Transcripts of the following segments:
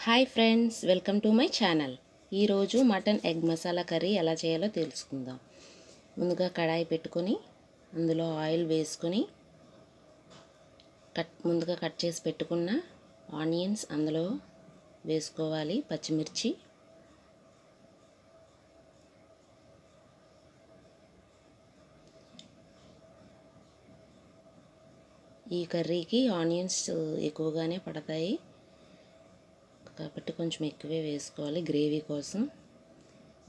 Hi friends, welcome to my channel. ఈరోజు mutton egg masala curry ఎలా చేయాలో తెలుసుకుందాం. ముందుగా కడాయి పెట్టుకొని అందులో ఆయిల్ వేసుకొని ముందుగా కట్ చేసి పెట్టుకున్న ఆనియన్స్ అందులో వేసుకోవాలి. పచ్చిమిర్చి, ఈ కర్రీకి ఆనియన్స్ ఎక్కువగానే పడతాయి కాబట్టి కొంచెం ఎక్కువే వేసుకోవాలి. గ్రేవీ కోసం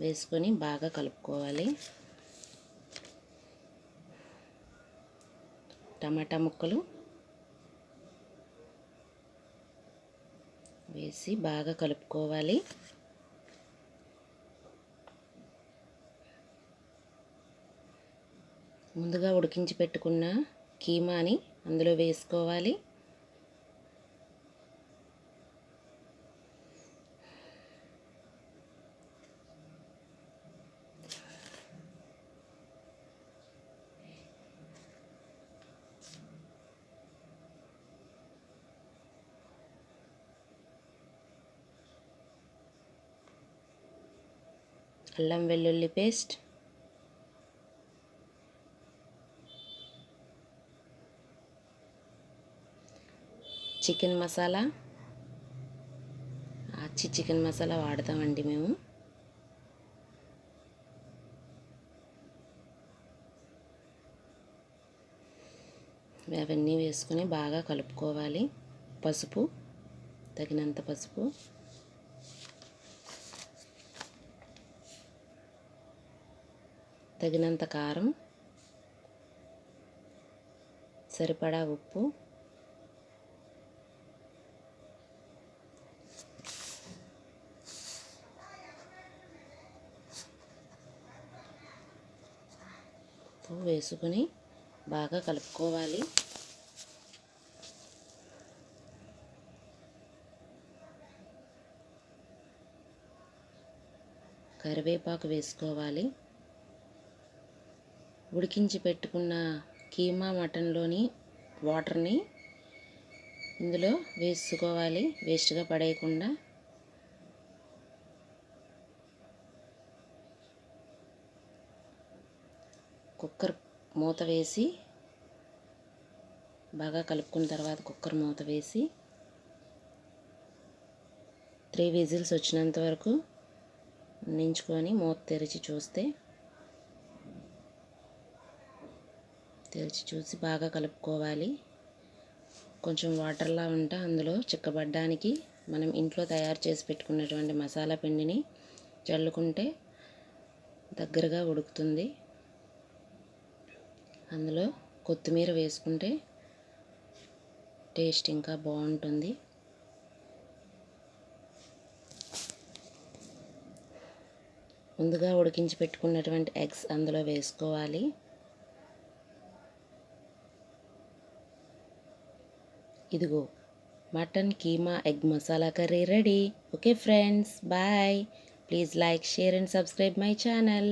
వేసుకొని బాగా కలుపుకోవాలి. టమాటా ముక్కలు వేసి బాగా కలుపుకోవాలి. ముందుగా ఉడికించి పెట్టుకున్న కీమాని అందులో వేసుకోవాలి. అల్లం వెల్లుల్లి పేస్ట్, చికెన్ మసాలా, ఆచి చికెన్ మసాలా వాడతామండి మేము. అవన్నీ వేసుకొని బాగా కలుపుకోవాలి. పసుపు, తగినంత పసుపు, తగినంత కారం, సరిపడా ఉప్పు, వేసుకొని బాగా కలుపుకోవాలి. కరివేపాకు వేసుకోవాలి. ఉడికించి పెట్టుకున్న కీమా మటన్లోని వాటర్ని ఇందులో వేసుకోవాలి, వేస్ట్గా పడేయకుండా. కుక్కర్ మూత వేసి బాగా కలుపుకున్న తర్వాత కుక్కర్ మూత వేసి 3 విజిల్స్ వచ్చినంత వరకు ఉండించుకొని మూత తెరిచి చూసి బాగా కలుపుకోవాలి. కొంచెం వాటర్లా ఉంటే అందులో చిక్కబడ్డానికి మనం ఇంట్లో తయారు చేసి పెట్టుకున్నటువంటి మసాలా పిండిని చల్లుకుంటే దగ్గరగా ఉడుకుతుంది. అందులో కొత్తిమీర వేసుకుంటే టేస్ట్ ఇంకా బాగుంటుంది. ముందుగా ఉడికించి పెట్టుకున్నటువంటి ఎగ్స్ అందులో వేసుకోవాలి. ఇదిగో mutton keema egg masala curry ready. Okay friends, bye. Please like, share and subscribe my channel.